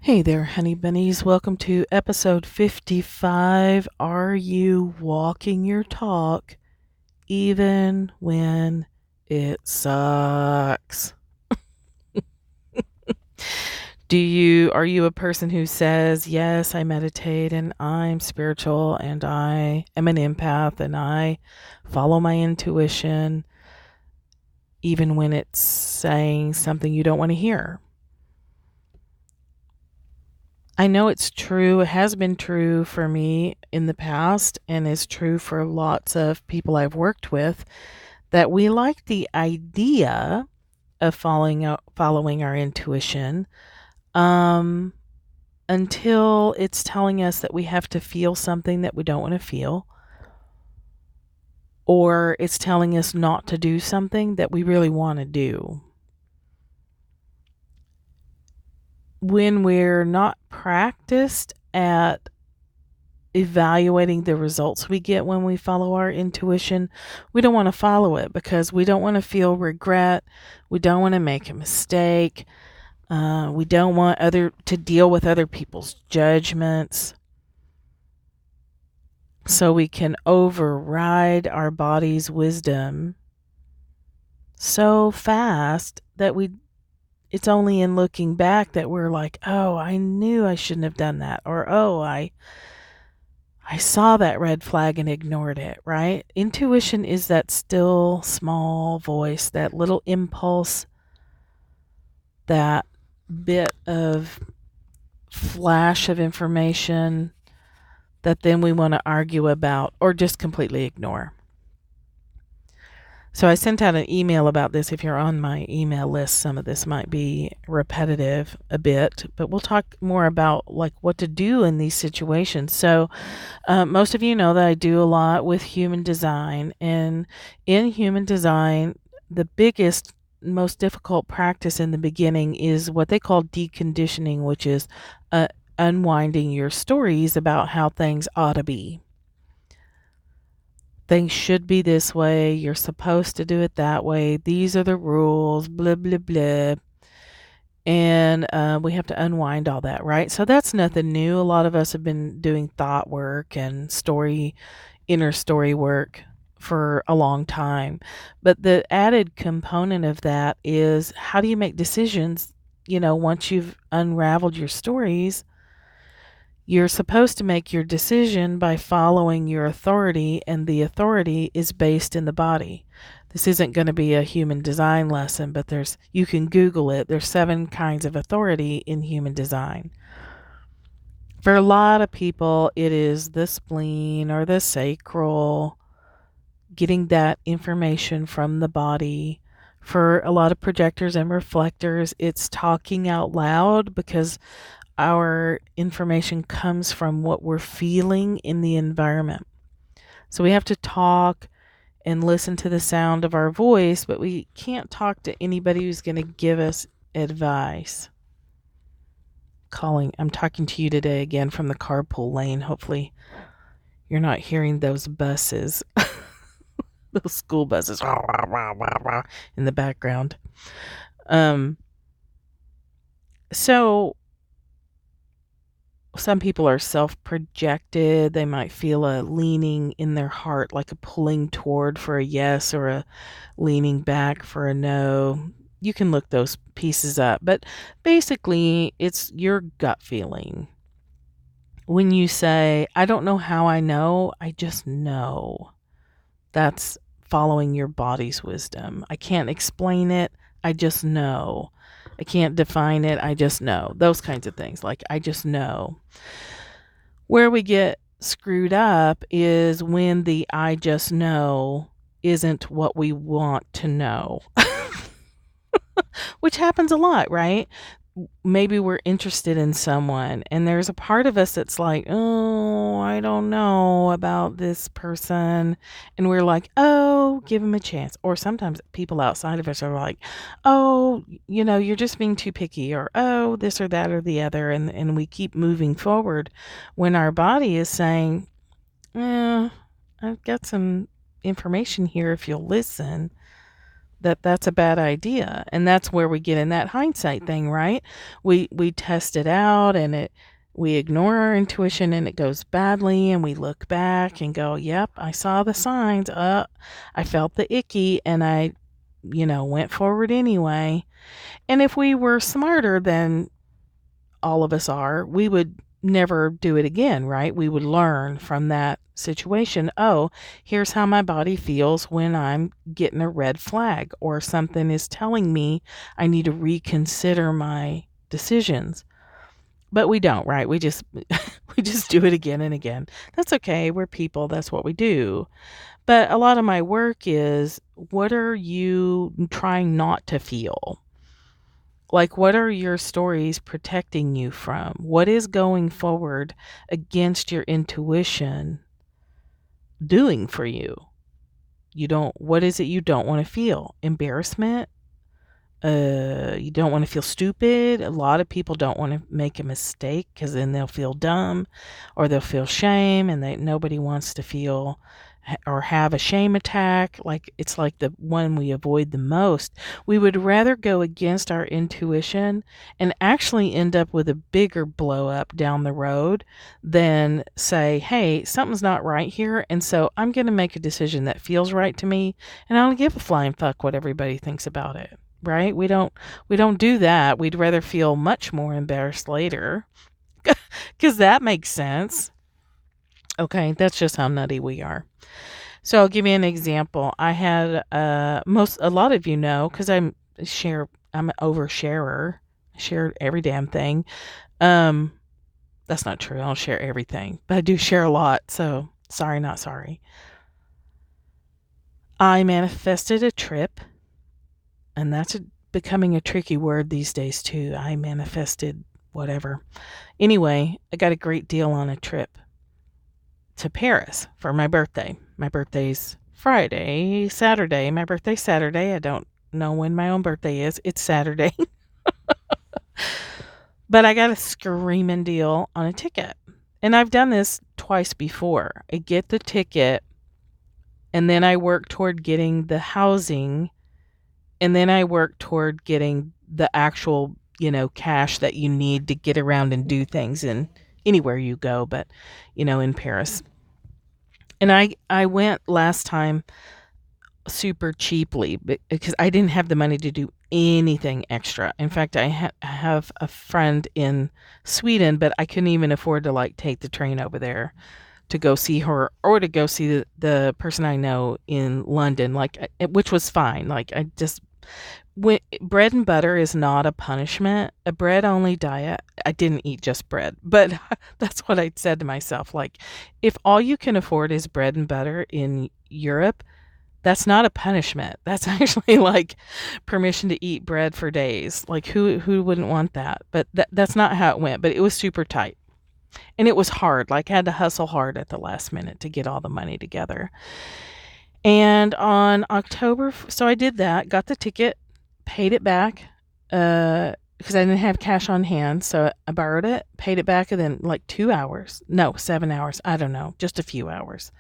Hey there, honey bunnies. Welcome to episode 55. Are you walking your talk even when it sucks? Are you a person who says, "Yes, I meditate and I'm spiritual and I am an empath and I follow my intuition even when it's saying something you don't want to hear?" I know it's true. It has been true for me in the past and is true for lots of people I've worked with that we like the idea of following our intuition um, until it's telling us that we have to feel something that we don't want to feel, or it's telling us not to do something that we really want to do. When we're not practiced at evaluating the results we get when we follow our intuition, we don't want to follow it because we don't want to feel regret. We don't want to make a mistake. We don't want to deal with other people's judgments. So we can override our body's wisdom so fast that it's only in looking back that we're like, oh, I knew I shouldn't have done that. Or, oh, I saw that red flag and ignored it, right? Intuition is that still small voice, that little impulse, that bit of flash of information that then we want to argue about or just completely ignore. So I sent out an email about this. If you're on my email list, some of this might be repetitive a bit, but we'll talk more about like what to do in these situations. So most of you know that I do a lot with human design, and in human design, the biggest, most difficult practice in the beginning is what they call deconditioning, which is unwinding your stories about how things ought to be. Things should be this way. You're supposed to do it that way. These are the rules, blah, blah, blah. And we have to unwind all that, right? So that's nothing new. A lot of us have been doing thought work and inner story work for a long time. But the added component of that is how do you make decisions? Once you've unraveled your stories, you're supposed to make your decision by following your authority, and the authority is based in the body. This isn't going to be a human design lesson, but you can Google it. There's 7 kinds of authority in human design. For a lot of people, it is the spleen or the sacral, getting that information from the body. For a lot of projectors and reflectors, it's talking out loud because our information comes from what we're feeling in the environment. So we have to talk and listen to the sound of our voice, but we can't talk to anybody who's going to give us advice. I'm talking to you today again from the carpool lane. Hopefully you're not hearing those buses, those school buses in the background. So some people are self-projected. They might feel a leaning in their heart, like a pulling toward for a yes or a leaning back for a no. You can look those pieces up, but basically it's your gut feeling. When you say, I don't know how I know, I just know. That's following your body's wisdom. I can't explain it, I just know. I can't define it, I just know. Those kinds of things, like I just know. Where we get screwed up is when the I just know isn't what we want to know. Which happens a lot, right? Maybe we're interested in someone and there's a part of us that's like, oh, I don't know about this person. And we're like, oh, give him a chance. Or sometimes people outside of us are like, oh, you're just being too picky, or, oh, this or that or the other. And we keep moving forward when our body is saying, I've got some information here if you'll listen. that's a bad idea. And that's where we get in that hindsight thing, right? We test it out, and we ignore our intuition and it goes badly, and we look back and go, "Yep, I saw the signs. I felt the icky, and I went forward anyway." And if we were smarter than all of us are, we would never do it again, right? We would learn from that situation. Oh, here's how my body feels when I'm getting a red flag, or something is telling me I need to reconsider my decisions. But we don't, right? We just we just do it again and again. That's okay. We're people. That's what we do. But a lot of my work is, what are you trying not to feel? Like, what are your stories protecting you from? What is going forward against your intuition doing for you? What is it you don't want to feel? Embarrassment? You don't want to feel stupid. A lot of people don't want to make a mistake, because then they'll feel dumb, or they'll feel shame, and nobody wants to feel or have a shame attack. Like, it's like the one we avoid the most. We would rather go against our intuition and actually end up with a bigger blow up down the road than say, hey, something's not right here, and so I'm going to make a decision that feels right to me, and I don't give a flying fuck what everybody thinks about it. Right? We don't do that. We'd rather feel much more embarrassed later, because that makes sense. Okay, that's just how nutty we are. So I'll give you an example. I had a lot of you know, because I'm an oversharer. I share every damn thing. That's not true. I don't share everything, but I do share a lot. So sorry, not sorry. I manifested a trip, and that's becoming a tricky word these days too. I manifested whatever. Anyway, I got a great deal on a trip to Paris for my birthday. My birthday's Saturday. My birthday's Saturday. I don't know when my own birthday is. It's Saturday. But I got a screaming deal on a ticket. And I've done this twice before. I get the ticket, and then I work toward getting the housing, and then I work toward getting the actual, cash that you need to get around and do things in anywhere you go, but, in Paris. And I went last time super cheaply because I didn't have the money to do anything extra. In fact, I have a friend in Sweden, but I couldn't even afford to take the train over there to go see her, or to go see the person I know in London, which was fine. Bread and butter is not a punishment. A bread only diet. I didn't eat just bread, but that's what I said to myself. If all you can afford is bread and butter in Europe, that's not a punishment. That's actually permission to eat bread for days. Who wouldn't want that? But that's not how it went. But it was super tight. And it was hard. I had to hustle hard at the last minute to get all the money together. And on so I did that, got the ticket, paid it back, because I didn't have cash on hand. So I borrowed it, paid it back, and then 7 hours. I don't know, just a few hours.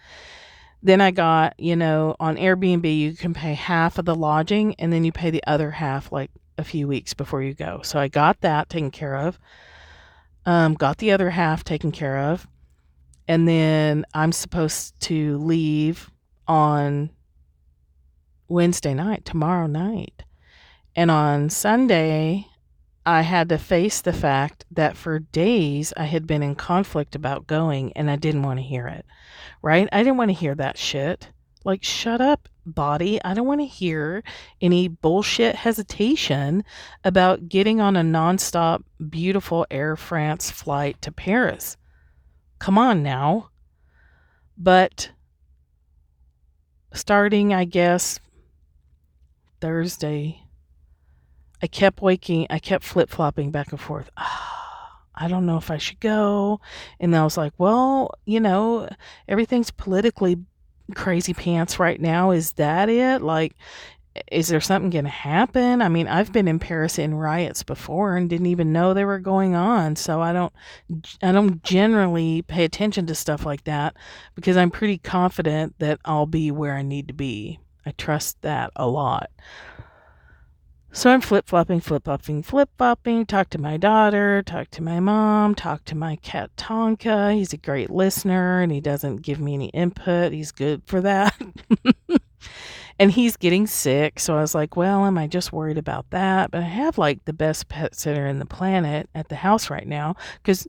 Then I got, on Airbnb, you can pay half of the lodging, and then you pay the other half a few weeks before you go. So I got that taken care of. Got the other half taken care of. And then I'm supposed to leave on Wednesday night, tomorrow night. And on Sunday, I had to face the fact that for days I had been in conflict about going, and I didn't want to hear it, right? I didn't want to hear that shit. Shut up, body. I don't want to hear any bullshit hesitation about getting on a nonstop, beautiful Air France flight to Paris. Come on now. But starting, I guess, Thursday, I kept flip-flopping back and forth. I don't know if I should go. And I was like, well, everything's politically crazy pants right now. Is that it? Is there something going to happen? I mean, I've been in Paris in riots before and didn't even know they were going on. So I don't generally pay attention to stuff like that, because I'm pretty confident that I'll be where I need to be. I trust that a lot. So I'm flip-flopping, talk to my daughter, talk to my mom, talk to my cat Tonka. He's a great listener and he doesn't give me any input. He's good for that. And he's getting sick. So I was like, well, am I just worried about that? But I have like the best pet sitter in the planet at the house right now. Because,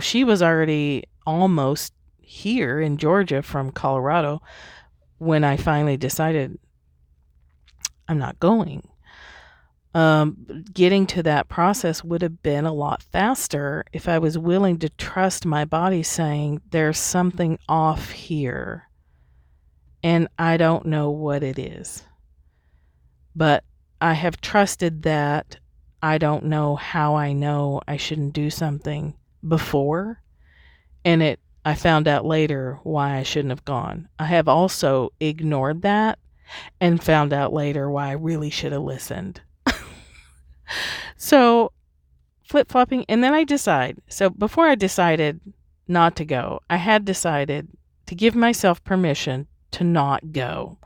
she was already almost here in Georgia from Colorado when I finally decided I'm not going. Getting to that process would have been a lot faster if I was willing to trust my body saying there's something off here and I don't know what it is. But I have trusted that I don't know how I know I shouldn't do something before, and I found out later why I shouldn't have gone. I have also ignored that and found out later why I really should have listened. So flip-flopping, and then I decide. So before I decided not to go, I had decided to give myself permission to not go.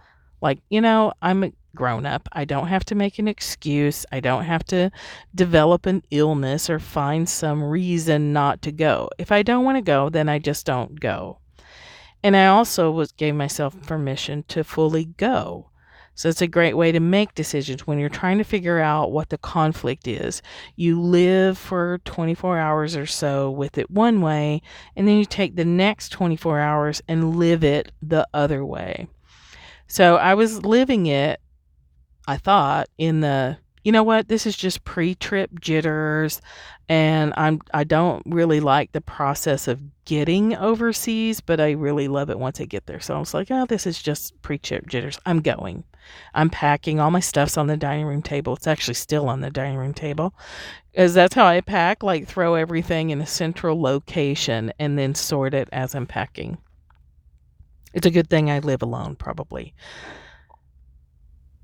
Like, I'm a grown-up. I don't have to make an excuse. I don't have to develop an illness or find some reason not to go. If I don't want to go, then I just don't go. And I also gave myself permission to fully go. So it's a great way to make decisions when you're trying to figure out what the conflict is. You live for 24 hours or so with it one way, and then you take the next 24 hours and live it the other way. So I was living it, I thought, in the, this is just pre-trip jitters, and I don't really like the process of getting overseas, but I really love it once I get there. So I was like, this is just pre-trip jitters. I'm going. I'm packing. All my stuff's on the dining room table. It's actually still on the dining room table, because that's how I pack, like throw everything in a central location and then sort it as I'm packing. It's a good thing I live alone, probably.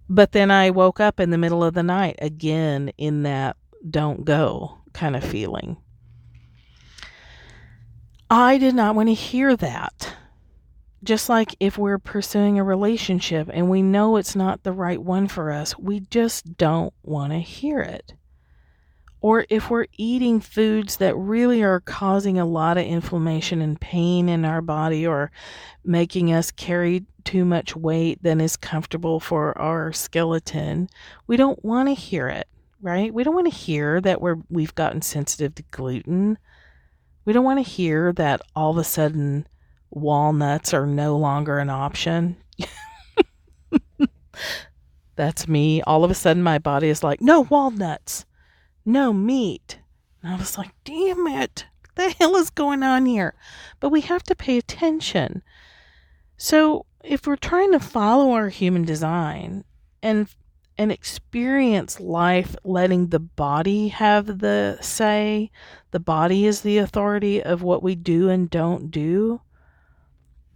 But then I woke up in the middle of the night again in that don't go kind of feeling. I did not want to hear that. Just like if we're pursuing a relationship and we know it's not the right one for us, we just don't want to hear it. Or if we're eating foods that really are causing a lot of inflammation and pain in our body, or making us carry too much weight than is comfortable for our skeleton, we don't want to hear it, right? We don't want to hear that we've gotten sensitive to gluten. We don't want to hear that all of a sudden walnuts are no longer an option. That's me. All of a sudden my body is like, no walnuts. No meat. And I was like, damn it. What the hell is going on here? But we have to pay attention. So if we're trying to follow our human design and experience life letting the body have the say, the body is the authority of what we do and don't do,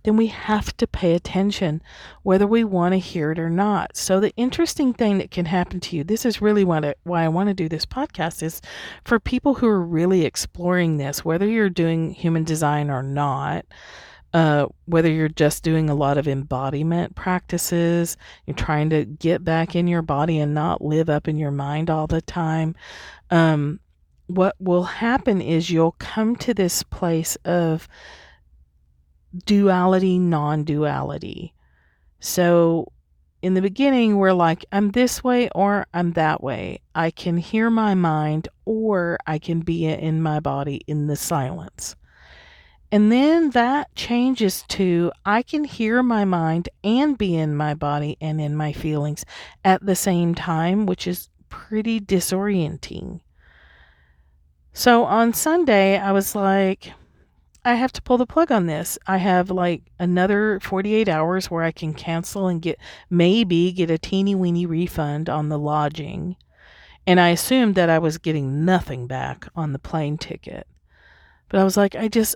then we have to pay attention whether we want to hear it or not. So the interesting thing that can happen to you, this is really why I want to do this podcast, is for people who are really exploring this, whether you're doing human design or not, whether you're just doing a lot of embodiment practices, you're trying to get back in your body and not live up in your mind all the time. What will happen is you'll come to this place of duality, non-duality. So in the beginning, we're like, I'm this way or I'm that way. I can hear my mind or I can be in my body in the silence. And then that changes to I can hear my mind and be in my body and in my feelings at the same time, which is pretty disorienting. So on Sunday, I was like, I have to pull the plug on this. I have like another 48 hours where I can cancel and maybe get a teeny weeny refund on the lodging. And I assumed that I was getting nothing back on the plane ticket. But I was like,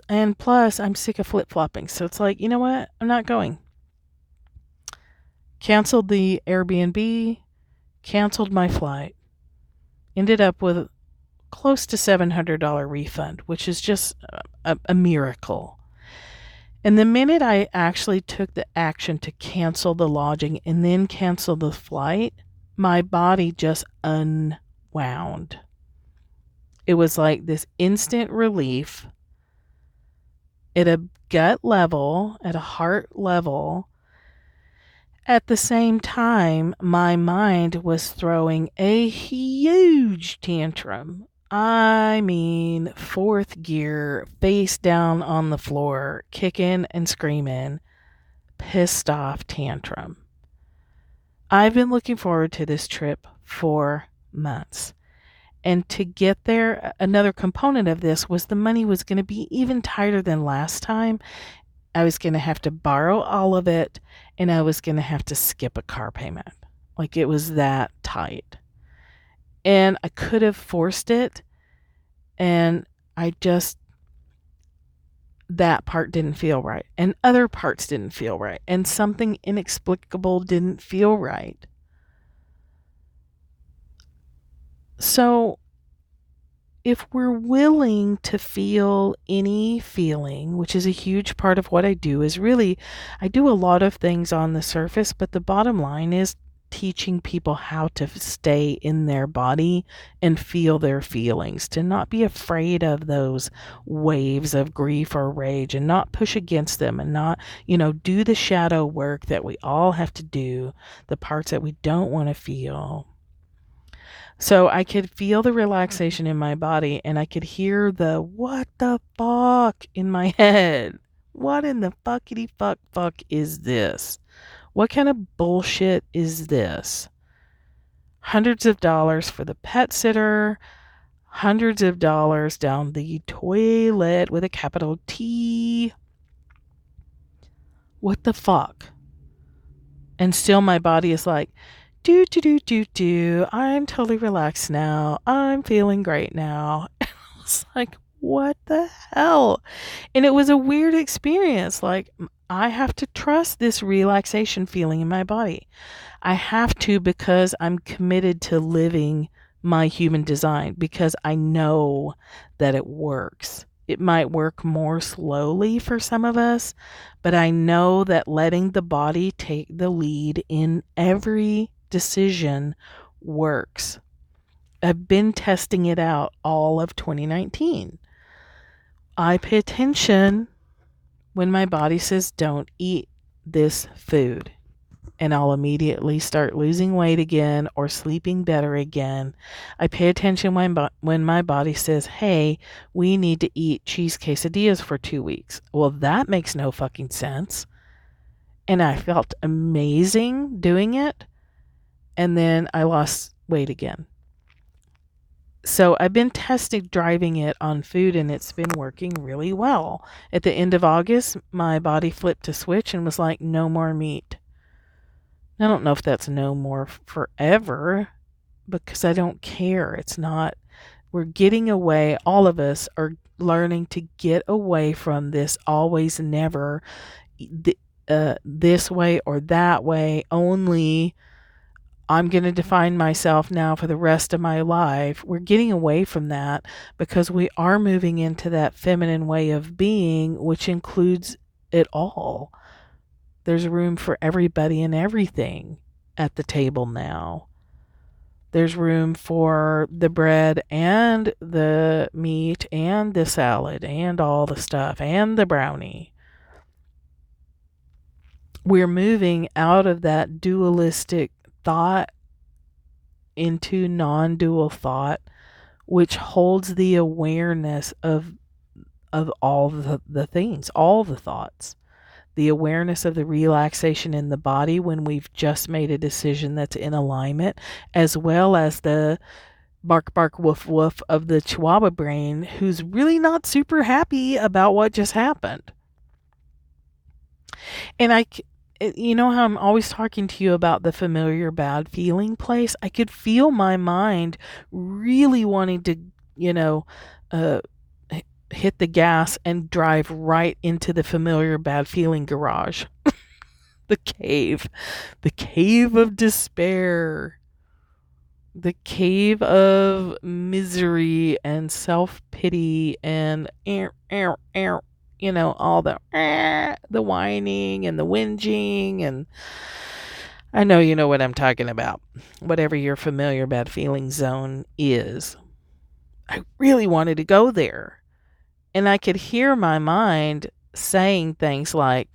and plus I'm sick of flip-flopping. So it's like, you know what? I'm not going. Canceled the Airbnb, canceled my flight. Ended up with close to $700 refund, which is just a miracle. And the minute I actually took the action to cancel the lodging and then cancel the flight, my body just unwound. It was like this instant relief at a gut level, at a heart level. At the same time, my mind was throwing a huge tantrum. I mean, fourth gear, face down on the floor, kicking and screaming, pissed off tantrum. I've been looking forward to this trip for months. And to get there, another component of this was the money was going to be even tighter than last time. I was going to have to borrow all of it, and I was going to have to skip a car payment. Like, it was that tight. And I could have forced it, and that part didn't feel right. And other parts didn't feel right. And something inexplicable didn't feel right. So, if we're willing to feel any feeling, which is a huge part of what I do, is really, I do a lot of things on the surface, but the bottom line is teaching people how to stay in their body and feel their feelings, to not be afraid of those waves of grief or rage and not push against them and not, do the shadow work that we all have to do, the parts that we don't want to feel. So I could feel the relaxation in my body, and I could hear the what the fuck in my head. What in the fuckity fuck is this? What kind of bullshit is this? Hundreds of dollars for the pet sitter, hundreds of dollars down the toilet with a capital T. What the fuck? And still my body is like, I'm totally relaxed now. I'm feeling great now. I was like, what the hell? And it was a weird experience. Like, I have to trust this relaxation feeling in my body. I have to, because I'm committed to living my human design, because I know that it works. It might work more slowly for some of us, but I know that letting the body take the lead in every decision works. I've been testing it out all of 2019. I pay attention when my body says, don't eat this food, and I'll immediately start losing weight again or sleeping better again. I pay attention when my body says, hey, we need to eat cheese quesadillas for 2 weeks. Well, that makes no fucking sense. And I felt amazing doing it. And then I lost weight again. So I've been driving it on food, and it's been working really well. At the end of August, my body flipped a switch and was like, no more meat. I don't know if that's no more forever, because I don't care. It's not, we're getting away. All of us are learning to get away from this always never, this way or that way only. I'm going to define myself now for the rest of my life. We're getting away from that because we are moving into that feminine way of being, which includes it all. There's room for everybody and everything at the table now. There's room for the bread and the meat and the salad and all the stuff and the brownie. We're moving out of that dualistic thought into non-dual thought, which holds the awareness of all the things, all the thoughts. The awareness of the relaxation in the body when we've just made a decision that's in alignment, as well as the bark, bark, woof, woof of the Chihuahua brain, who's really not super happy about what just happened. And you know how I'm always talking to you about the familiar bad feeling place? I could feel my mind really wanting to, hit the gas and drive right into the familiar bad feeling garage. The cave of despair, the cave of misery and self-pity and all the whining and the whinging, and I know you know what I'm talking about. Whatever your familiar bad feeling zone is. I really wanted to go there. And I could hear my mind saying things like,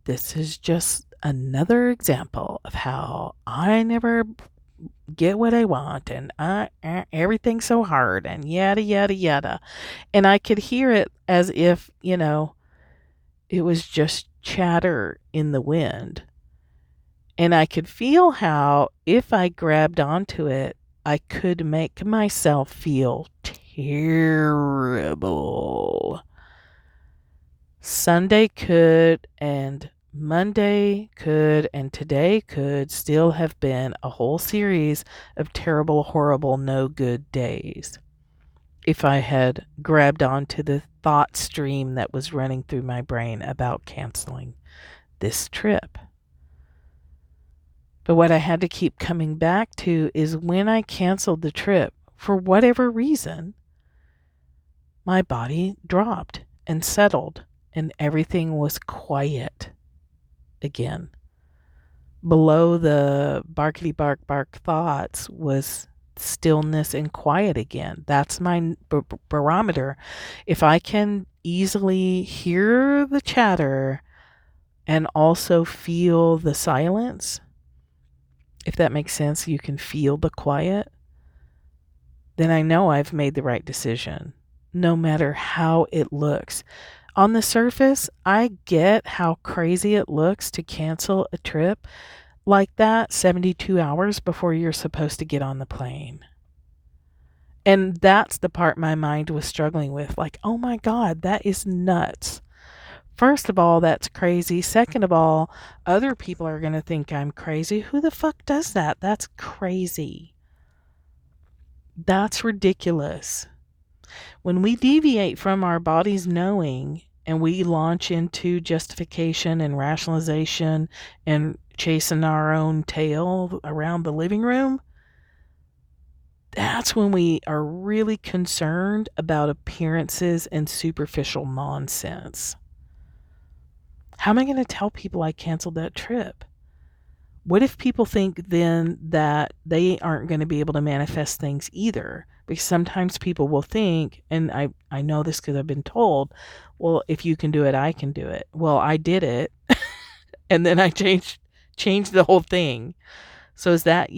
this is just another example of how I never get what I want, and everything's so hard, and yada, yada, yada. And I could hear it as if, it was just chatter in the wind. And I could feel how if I grabbed onto it, I could make myself feel terrible. Sunday could, and Monday could, and today could still have been a whole series of terrible, horrible, no good days if I had grabbed onto the thought stream that was running through my brain about canceling this trip. But what I had to keep coming back to is when I canceled the trip, for whatever reason, my body dropped and settled, and everything was quiet again. Below the barkety bark bark thoughts was stillness and quiet again. That's my barometer. If I can easily hear the chatter and also feel the silence, if that makes sense, you can feel the quiet, then I know I've made the right decision, no matter how it looks. On the surface, I get how crazy it looks to cancel a trip like that 72 hours before you're supposed to get on the plane. And that's the part my mind was struggling with. Like, oh my God, that is nuts. First of all, that's crazy. Second of all, other people are going to think I'm crazy. Who the fuck does that? That's crazy. That's ridiculous. When we deviate from our body's knowing and we launch into justification and rationalization and chasing our own tail around the living room, that's when we are really concerned about appearances and superficial nonsense. How am I going to tell people I canceled that trip? What if people think then that they aren't going to be able to manifest things either? Because sometimes people will think, and I know this because I've been told, well, if you can do it, I can do it. Well, I did it, and then I changed the whole thing. So is that,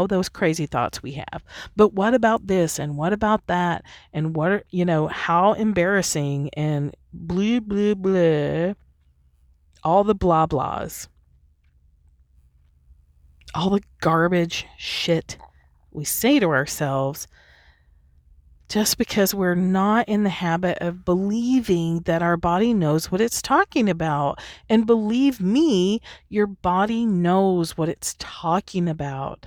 those crazy thoughts we have. But what about this, and what about that, and what, how embarrassing, and blah, blah, blah. All the blah blahs, all the garbage shit we say to ourselves just because we're not in the habit of believing that our body knows what it's talking about. And believe me, your body knows what it's talking about.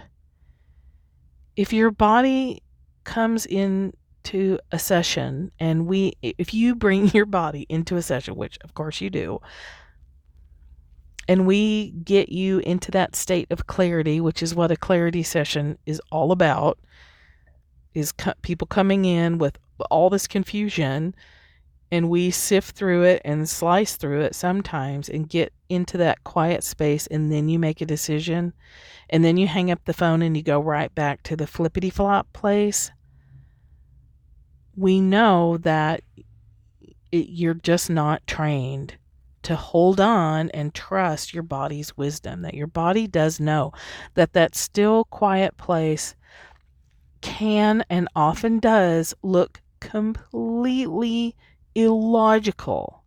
If your body comes into a session and if you bring your body into a session, which of course you do, and we get you into that state of clarity, which is what a clarity session is all about, is people coming in with all this confusion, and we sift through it and slice through it sometimes and get into that quiet space, and then you make a decision, and then you hang up the phone and you go right back to the flippity flop place. We know that you're just not trained to hold on and trust your body's wisdom, that your body does know that still quiet place can and often does look completely illogical.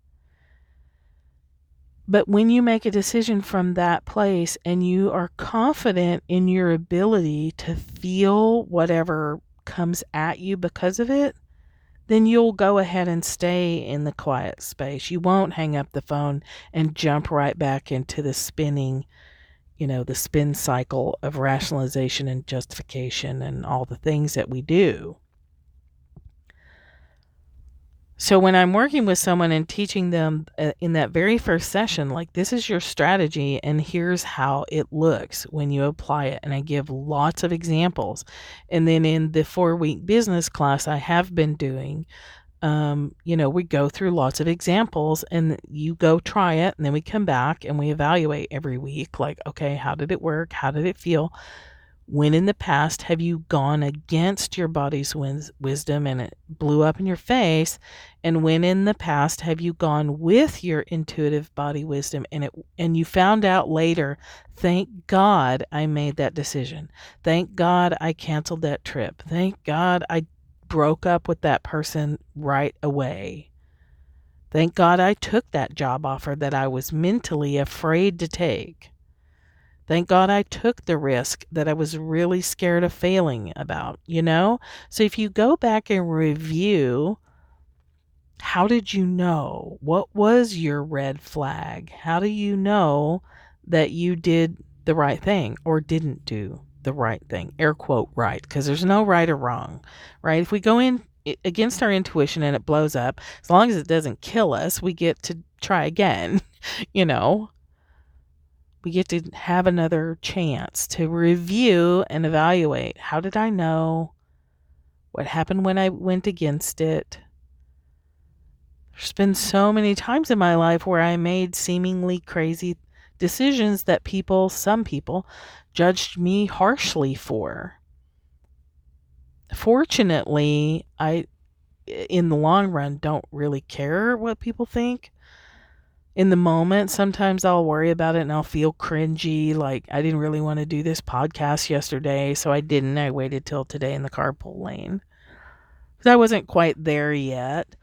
But when you make a decision from that place and you are confident in your ability to feel whatever comes at you because of it, then you'll go ahead and stay in the quiet space. You won't hang up the phone and jump right back into the spinning, the spin cycle of rationalization and justification and all the things that we do. So when I'm working with someone and teaching them in that very first session, like, this is your strategy and here's how it looks when you apply it. And I give lots of examples. And then in the 4-week business class I have been doing, We go through lots of examples and you go try it and then we come back and we evaluate every week. Like, okay, how did it work? How did it feel? When in the past have you gone against your body's wisdom and it blew up in your face? And when in the past have you gone with your intuitive body wisdom and you found out later, thank God I made that decision. Thank God I canceled that trip. Thank God I broke up with that person right away. Thank God I took that job offer that I was mentally afraid to take. Thank God I took the risk that I was really scared of failing about, So if you go back and review, how did you know? What was your red flag? How do you know that you did the right thing or didn't do the right thing? Air quote right, because there's no right or wrong, right? If we go in against our intuition and it blows up, as long as it doesn't kill us, we get to try again, you know? We get to have another chance to review and evaluate. How did I know? What happened when I went against it? There's been so many times in my life where I made seemingly crazy decisions that some people, judged me harshly for. Fortunately, I, in the long run, don't really care what people think. In the moment, sometimes I'll worry about it and I'll feel cringy, like I didn't really want to do this podcast yesterday, so I didn't. I waited till today in the carpool lane. Because I wasn't quite there yet.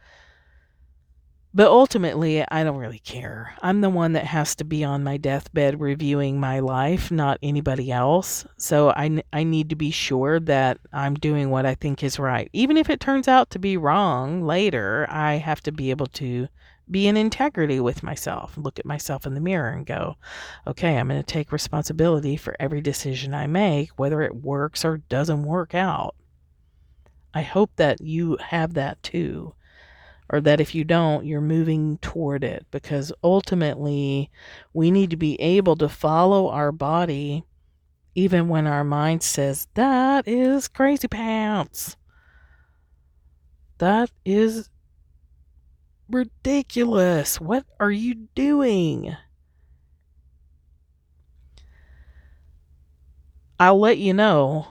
But ultimately, I don't really care. I'm the one that has to be on my deathbed reviewing my life, not anybody else. So I need to be sure that I'm doing what I think is right. Even if it turns out to be wrong later, I have to be able to be in integrity with myself, look at myself in the mirror and go, okay, I'm going to take responsibility for every decision I make, whether it works or doesn't work out. I hope that you have that too, or that if you don't, you're moving toward it, because ultimately we need to be able to follow our body even when our mind says, that is crazy pants. That is ridiculous. What are you doing? I'll let you know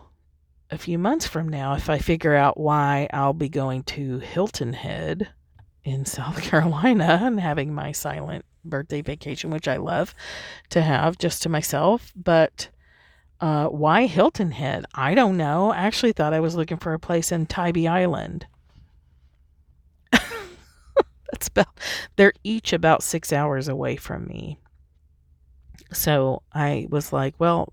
a few months from now if I figure out why I'll be going to Hilton Head in South Carolina and having my silent birthday vacation, which I love to have just to myself. But why Hilton Head? I don't know. I actually thought I was looking for a place in Tybee Island. They're each about 6 hours away from me. So I was like, well,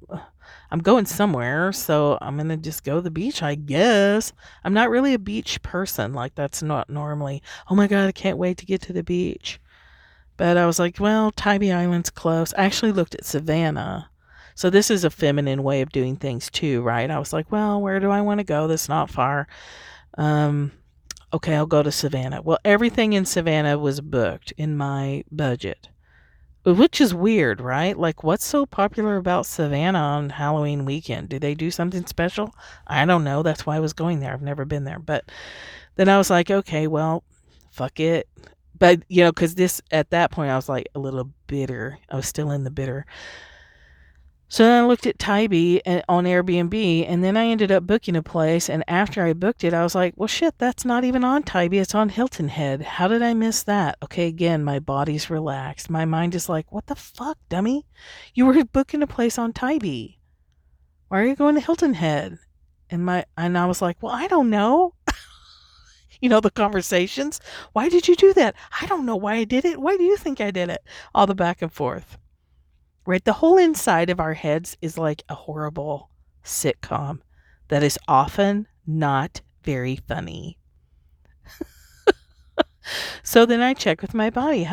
I'm going somewhere, so I'm going to just go to the beach, I guess. I'm not really a beach person. Like, that's not normally, oh my God, I can't wait to get to the beach. But I was like, well, Tybee Island's close. I actually looked at Savannah. So this is a feminine way of doing things too, right? I was like, well, where do I want to go? That's not far. Okay, I'll go to Savannah. Well, everything in Savannah was booked in my budget, which is weird, right? Like, what's so popular about Savannah on Halloween weekend? Do they do something special? I don't know. That's why I was going there. I've never been there. But then I was like, okay, well, fuck it. But, because at that point, I was like a little bitter. I was still in the bitter. So then I looked at Tybee on Airbnb, and then I ended up booking a place. And after I booked it, I was like, well, shit, that's not even on Tybee. It's on Hilton Head. How did I miss that? Okay, again, my body's relaxed. My mind is like, what the fuck, dummy? You were booking a place on Tybee. Why are you going to Hilton Head? And I was like, well, I don't know. The conversations. Why did you do that? I don't know why I did it. Why do you think I did it? All the back and forth. Right? The whole inside of our heads is like a horrible sitcom that is often not very funny. So then I check with my body.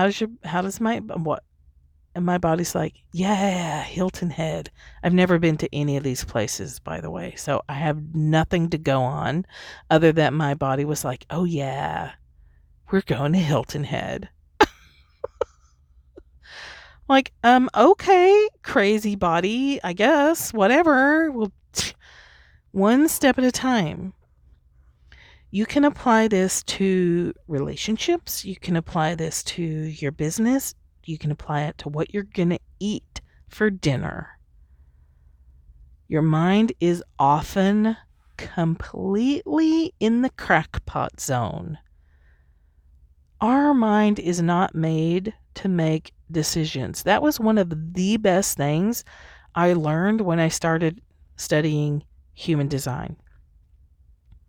And my body's like, yeah, Hilton Head. I've never been to any of these places, by the way. So I have nothing to go on other than my body was like, oh yeah, we're going to Hilton Head. Like, okay, crazy body, I guess, whatever. Well, one step at a time. You can apply this to relationships. You can apply this to your business. You can apply it to what you're going to eat for dinner. Your mind is often completely in the crackpot zone. Our mind is not made to make decisions. That was one of the best things I learned when I started studying human design.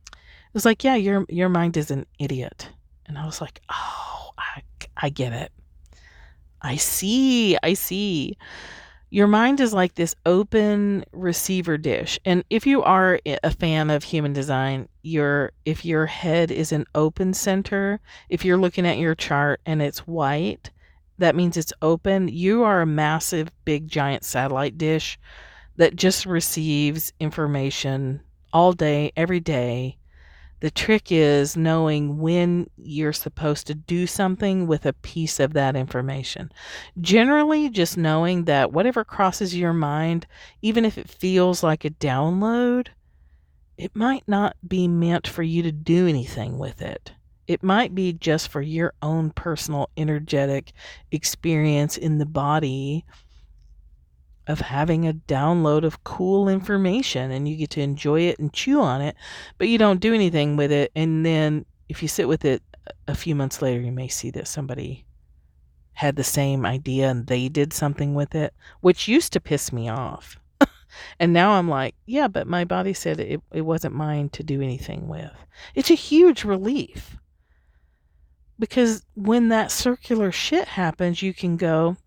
It was like, yeah, your mind is an idiot. And I was like, oh, I get it. I see. Your mind is like this open receiver dish. And if you are a fan of human design, if your head is an open center, if you're looking at your chart and it's white, that means it's open. You are a massive, big, giant satellite dish that just receives information all day, every day. The trick is knowing when you're supposed to do something with a piece of that information. Generally, just knowing that whatever crosses your mind, even if it feels like a download, it might not be meant for you to do anything with it. It might be just for your own personal energetic experience in the body of having a download of cool information, and you get to enjoy it and chew on it, but you don't do anything with it. And then if you sit with it a few months later, you may see that somebody had the same idea and they did something with it, which used to piss me off. And now I'm like, yeah, but my body said it wasn't mine to do anything with. It's a huge relief, because when that circular shit happens, you can go,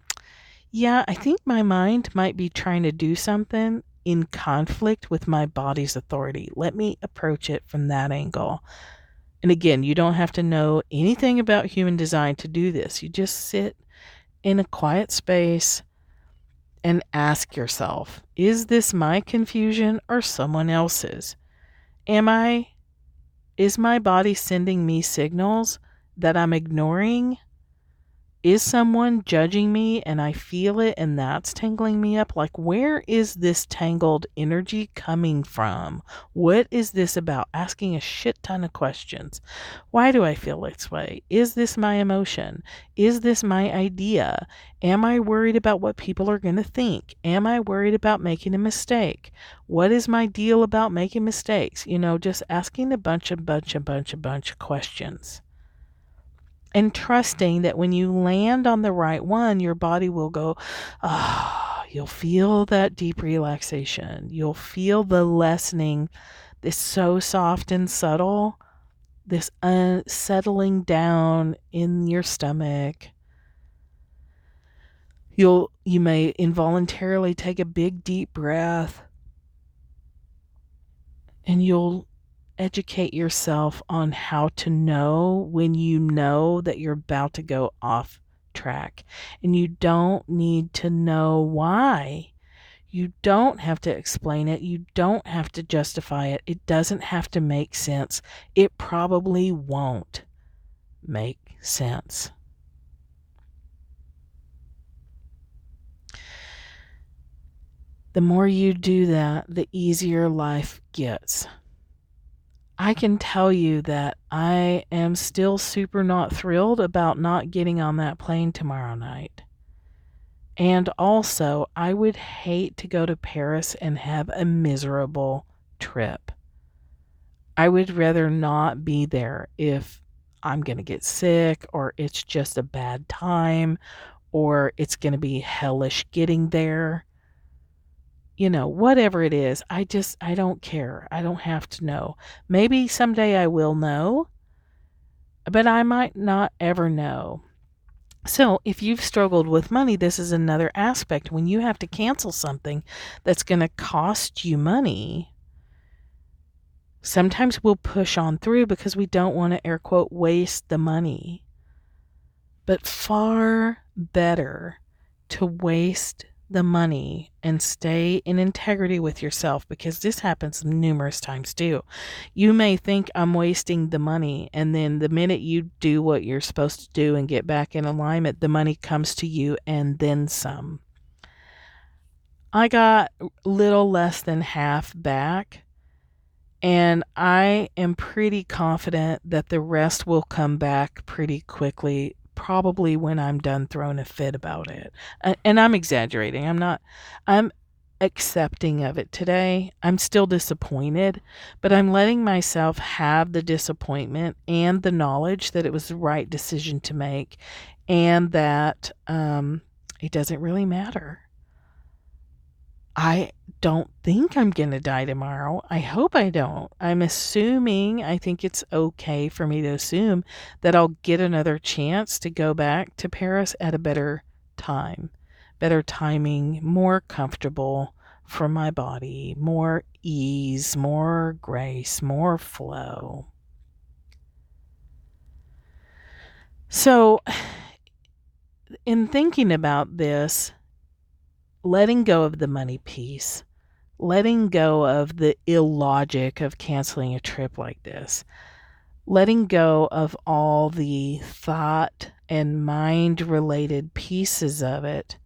yeah, I think my mind might be trying to do something in conflict with my body's authority. Let me approach it from that angle. And again, you don't have to know anything about human design to do this. You just sit in a quiet space and ask yourself, is this my confusion or someone else's? Is my body sending me signals that I'm ignoring? Is someone judging me and I feel it and that's tangling me up? Like, where is this tangled energy coming from? What is this about? Asking a shit ton of questions. Why do I feel this way? Is this my emotion? Is this my idea? Am I worried about what people are going to think? Am I worried about making a mistake? What is my deal about making mistakes? Just asking a bunch of questions. And trusting that when you land on the right one, your body will go, you'll feel that deep relaxation. You'll feel the lessening, this so soft and subtle, this settling down in your stomach. You may involuntarily take a big, deep breath, and you'll educate yourself on how to know when you know that you're about to go off track. And you don't need to know why. You don't have to explain it. You don't have to justify it. It doesn't have to make sense. It probably won't make sense. The more you do that, the easier life gets. I can tell you that I am still super not thrilled about not getting on that plane tomorrow night. And also, I would hate to go to Paris and have a miserable trip. I would rather not be there if I'm going to get sick, or it's just a bad time, or it's going to be hellish getting there. Whatever it is, I don't care. I don't have to know. Maybe someday I will know, but I might not ever know. So if you've struggled with money, this is another aspect. When you have to cancel something that's going to cost you money, sometimes we'll push on through because we don't want to, air quote, waste the money. But far better to waste the money and stay in integrity with yourself, because this happens numerous times too. You may think I'm wasting the money, and then the minute you do what you're supposed to do and get back in alignment, the money comes to you and then some. I got little less than half back, And I am pretty confident that the rest will come back pretty quickly, probably when I'm done throwing a fit about it. And I'm exaggerating. I'm accepting of it today. I'm still disappointed, but I'm letting myself have the disappointment and the knowledge that it was the right decision to make, and that it doesn't really matter. I don't think I'm going to die tomorrow. I hope I don't. I think it's okay for me to assume that I'll get another chance to go back to Paris at a better time, better timing, more comfortable for my body, more ease, more grace, more flow. So, in thinking about this, letting go of the money piece, letting go of the illogic of canceling a trip like this, letting go of all the thought and mind related pieces of it,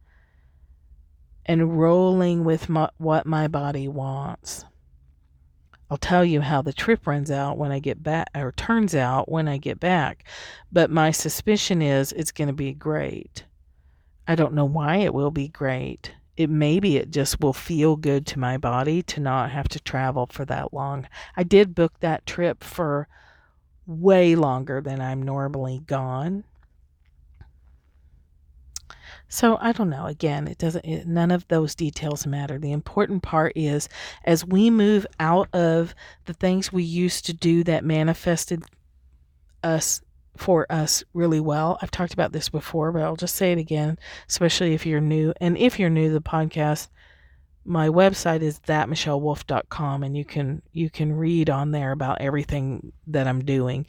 and rolling with what my body wants. I'll tell you how the trip runs out when I get back, or turns out when I get back, but my suspicion is it's going to be great. I don't know why it will be great. Maybe it just will feel good to my body to not have to travel for that long. I did book that trip for way longer than I'm normally gone. So I don't know. Again, none of those details matter. The important part is, as we move out of the things we used to do that manifested for us really well. I've talked about this before, but I'll just say it again, especially if you're new. And if you're new to the podcast, my website is thatmichellewolf.com, and you can read on there about everything that I'm doing.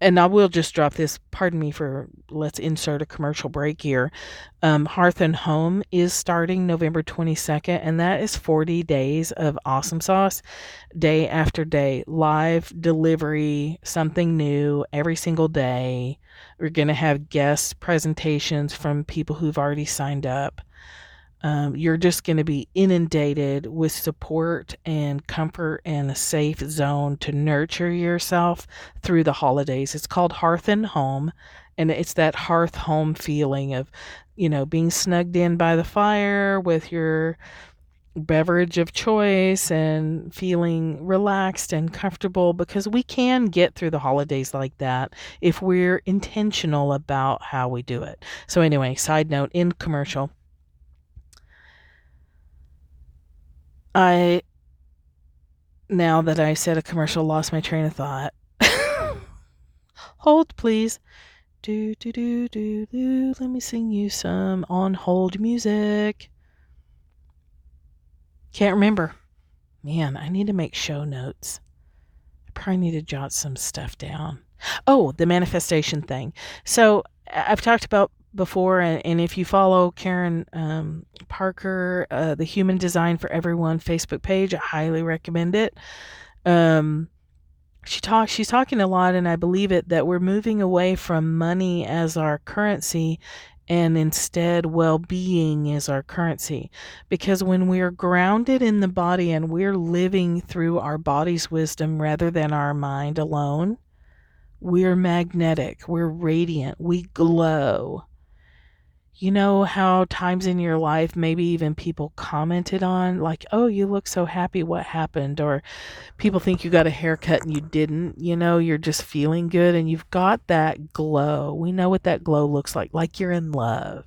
And I will just drop this, pardon me for, let's insert a commercial break here. Hearth and Home is starting November 22nd, and that is 40 days of awesome sauce, day after day, live delivery, something new every single day. We're going to have guest presentations from people who've already signed up. You're just going to be inundated with support and comfort and a safe zone to nurture yourself through the holidays. It's called Hearth and Home, and it's that hearth home feeling of, being snugged in by the fire with your beverage of choice and feeling relaxed and comfortable, because we can get through the holidays like that if we're intentional about how we do it. So anyway, side note, in commercial. Now that I said a commercial, lost my train of thought. Hold, please. Do, do, do, do, do. Let me sing you some on hold music. Can't remember. Man, I need to make show notes. I probably need to jot some stuff down. Oh, the manifestation thing. So I've talked about before, and if you follow Karen Parker, the Human Design for Everyone Facebook page, I highly recommend it. She's talking a lot, and I believe it, that we're moving away from money as our currency, and instead well-being is our currency. Because when we're grounded in the body and we're living through our body's wisdom rather than our mind alone, we're magnetic, we're radiant, we glow. You know how times in your life, maybe even people commented on, like, oh, you look so happy, what happened? Or people think you got a haircut and you didn't, you're just feeling good and you've got that glow. We know what that glow looks like you're in love.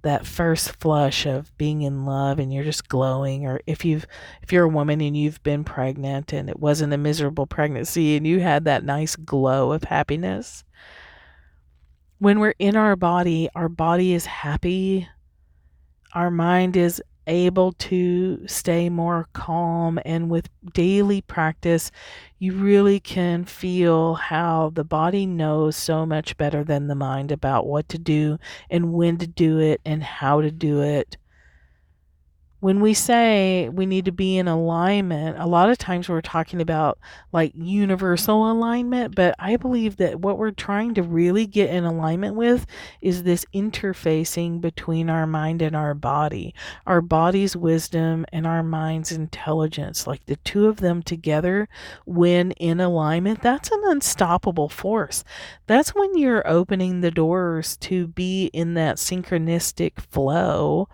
That first flush of being in love and you're just glowing. Or if you're a woman and you've been pregnant and it wasn't a miserable pregnancy and you had that nice glow of happiness. When we're in our body is happy. Our mind is able to stay more calm, and with daily practice, you really can feel how the body knows so much better than the mind about what to do and when to do it and how to do it. When we say we need to be in alignment, a lot of times we're talking about like universal alignment, but I believe that what we're trying to really get in alignment with is this interfacing between our mind and our body's wisdom and our mind's intelligence. Like the two of them together, when in alignment, that's an unstoppable force. That's when you're opening the doors to be in that synchronistic flow.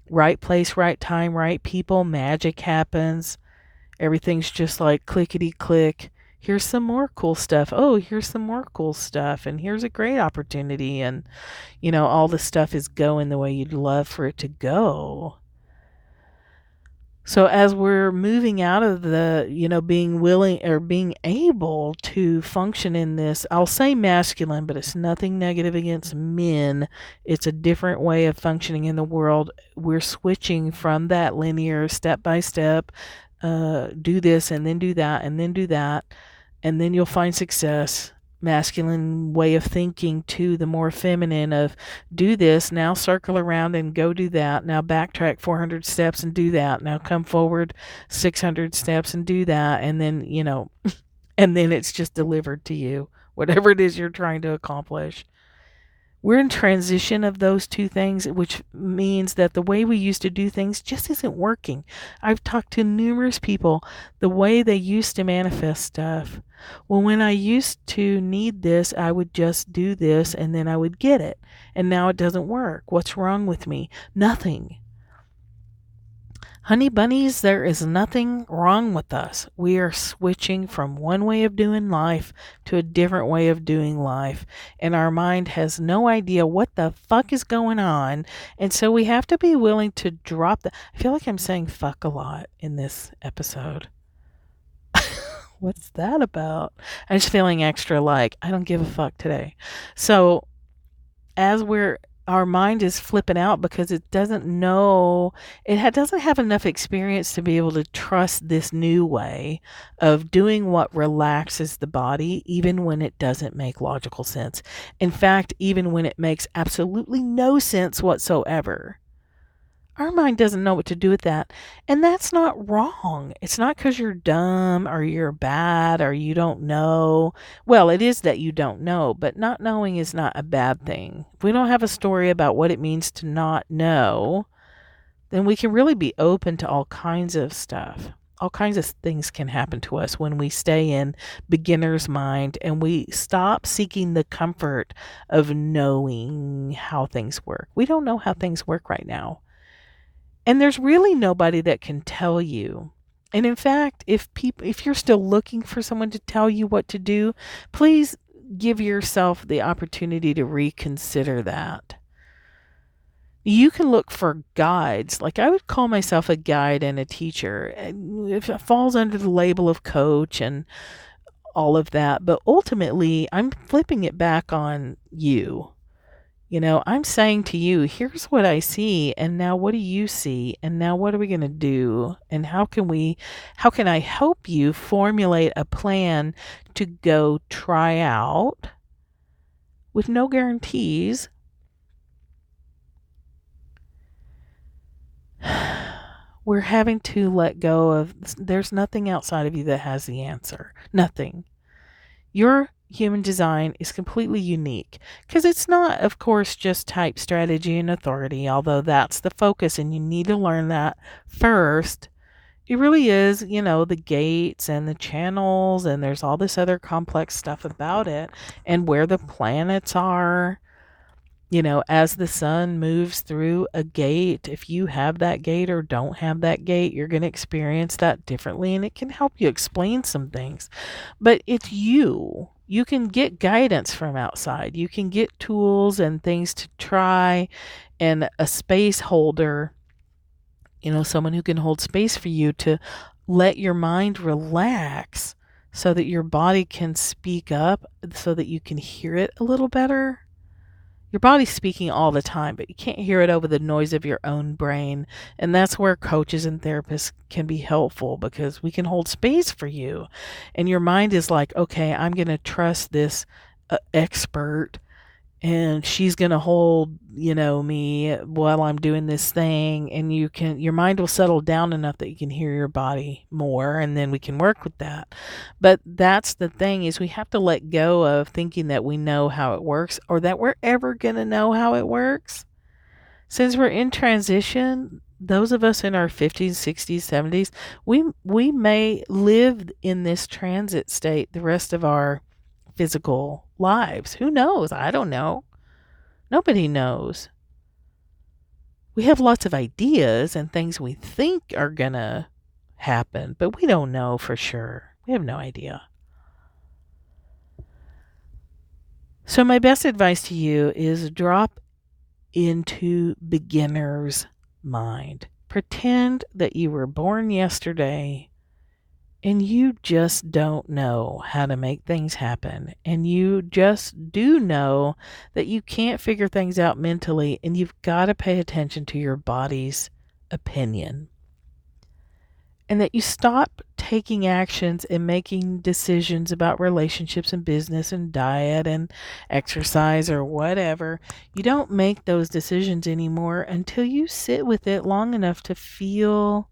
Right place, right time, right people, magic happens. Everything's just like clickety click. Here's some more cool stuff. Oh, here's some more cool stuff. And here's a great opportunity. And, all the stuff is going the way you'd love for it to go. So as we're moving out of the, being willing or being able to function in this, I'll say masculine, but it's nothing negative against men. It's a different way of functioning in the world. We're switching from that linear step by step, do this and then do that and then do that, and then you'll find success. Masculine way of thinking to the more feminine of do this, now circle around and go do that, now backtrack 400 steps and do that, now come forward 600 steps and do that, and then and then it's just delivered to you, whatever it is you're trying to accomplish. We're in transition of those two things, which means that the way we used to do things just isn't working. I've talked to numerous people, the way they used to manifest stuff. Well, when I used to need this, I would just do this and then I would get it. And now it doesn't work. What's wrong with me? Nothing. Honey bunnies, there is nothing wrong with us. We are switching from one way of doing life to a different way of doing life. And our mind has no idea what the fuck is going on. And so we have to be willing to drop that. I feel like I'm saying fuck a lot in this episode. What's that about? I'm just feeling extra like I don't give a fuck today. So as our mind is flipping out because it doesn't know, doesn't have enough experience to be able to trust this new way of doing what relaxes the body, even when it doesn't make logical sense. In fact, even when it makes absolutely no sense whatsoever. Our mind doesn't know what to do with that. And that's not wrong. It's not because you're dumb or you're bad or you don't know. Well, it is that you don't know, but not knowing is not a bad thing. If we don't have a story about what it means to not know, then we can really be open to all kinds of stuff. All kinds of things can happen to us when we stay in beginner's mind and we stop seeking the comfort of knowing how things work. We don't know how things work right now. And there's really nobody that can tell you. And in fact, if you're still looking for someone to tell you what to do, please give yourself the opportunity to reconsider that. You can look for guides. Like I would call myself a guide and a teacher. It falls under the label of coach and all of that. But ultimately, I'm flipping it back on you. I'm saying to you, here's what I see, and now what do you see, and now what are we going to do, and how can I help you formulate a plan to go try out with no guarantees? We're having to let go of, there's nothing outside of you that has the answer. Nothing. Your human design is completely unique because it's not, of course, just type, strategy, and authority, although that's the focus and you need to learn that first. It really is, the gates and the channels, and there's all this other complex stuff about it and where the planets are. As the sun moves through a gate, if you have that gate or don't have that gate, you're going to experience that differently, and it can help you explain some things. But it's you. You can get guidance from outside. You can get tools and things to try, and a space holder, someone who can hold space for you to let your mind relax so that your body can speak up so that you can hear it a little better. Your body's speaking all the time, but you can't hear it over the noise of your own brain. And that's where coaches and therapists can be helpful because we can hold space for you. And your mind is like, okay, I'm going to trust this expert and she's going to hold, me while I'm doing this thing, and your mind will settle down enough that you can hear your body more, and then we can work with that. But that's the thing, is we have to let go of thinking that we know how it works, or that we're ever going to know how it works. Since we're in transition, those of us in our 50s, 60s, 70s, we may live in this transit state the rest of our physical lives. Who knows? I don't know. Nobody knows. We have lots of ideas and things we think are going to happen, but we don't know for sure. We have no idea. So my best advice to you is drop into beginner's mind. Pretend that you were born yesterday and you just don't know how to make things happen. And you just do know that you can't figure things out mentally, and you've got to pay attention to your body's opinion. And that you stop taking actions and making decisions about relationships and business and diet and exercise or whatever. You don't make those decisions anymore until you sit with it long enough to feel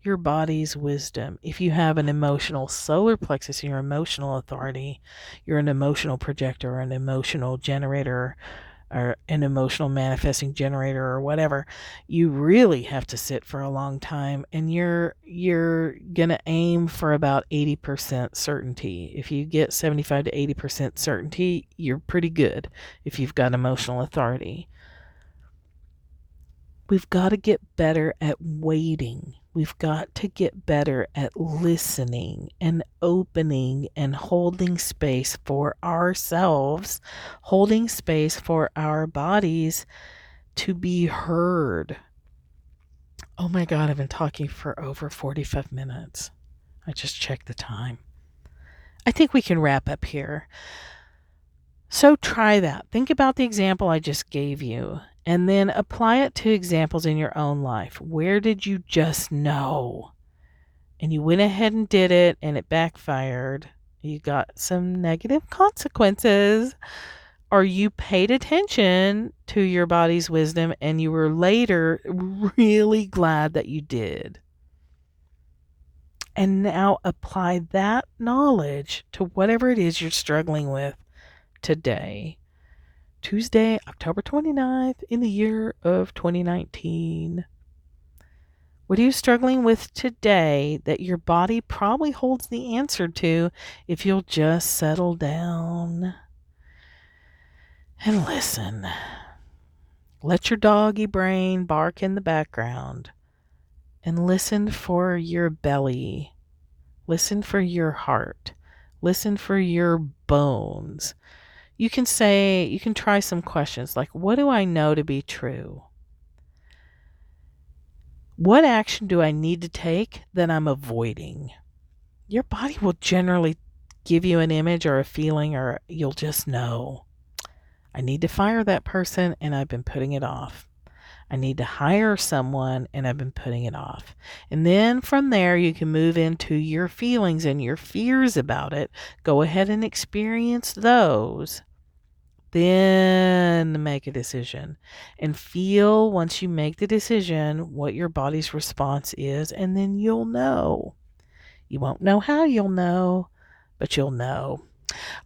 your body's wisdom. If you have an emotional solar plexus, your emotional authority, you're an emotional projector, an emotional generator, or an emotional manifesting generator, or whatever, you really have to sit for a long time, and you're gonna aim for about 80% certainty. If you get 75 to 80% certainty, you're pretty good if you've got emotional authority. We've got to get better at waiting. We've got to get better at listening and opening and holding space for ourselves, holding space for our bodies to be heard. Oh my God, I've been talking for over 45 minutes. I just checked the time. I think we can wrap up here. So try that. Think about the example I just gave you, and then apply it to examples in your own life. Where did you just know? And you went ahead and did it, and it backfired. You got some negative consequences. Or you paid attention to your body's wisdom, and you were later really glad that you did. And now apply that knowledge to whatever it is you're struggling with today. Tuesday, October 29th in the year of 2019. What are you struggling with today that your body probably holds the answer to if you'll just settle down and listen? Let your doggy brain bark in the background and listen for your belly. Listen for your heart. Listen for your bones. You can try some questions like, what do I know to be true? What action do I need to take that I'm avoiding? Your body will generally give you an image or a feeling, or you'll just know. I need to fire that person and I've been putting it off. I need to hire someone and I've been putting it off. And then from there, you can move into your feelings and your fears about it. Go ahead and experience those. Then make a decision and feel, once you make the decision, what your body's response is, and then you'll know. You won't know how you'll know, but you'll know.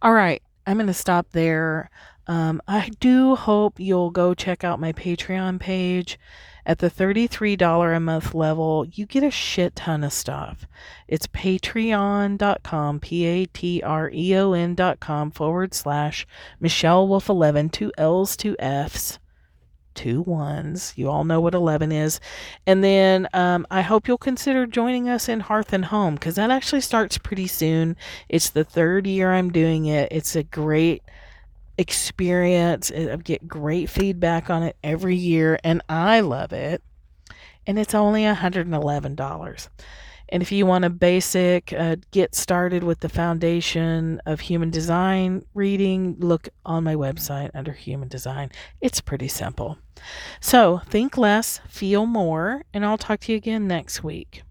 All right, I'm going to stop there. I do hope you'll go check out my Patreon page. At the $33 a month level, you get a shit ton of stuff. It's patreon.com, patreon.com/Michelle Wolf 11, 2 L's, 2 F's, 2 1s. You all know what 11 is. And then I hope you'll consider joining us in Hearth and Home, because that actually starts pretty soon. It's the 3rd year I'm doing it. It's a great experience. I get great feedback on it every year, and I love it. And it's only $111. And if you want a basic get started with the foundation of human design reading, look on my website under human design. It's pretty simple. So think less, feel more, and I'll talk to you again next week.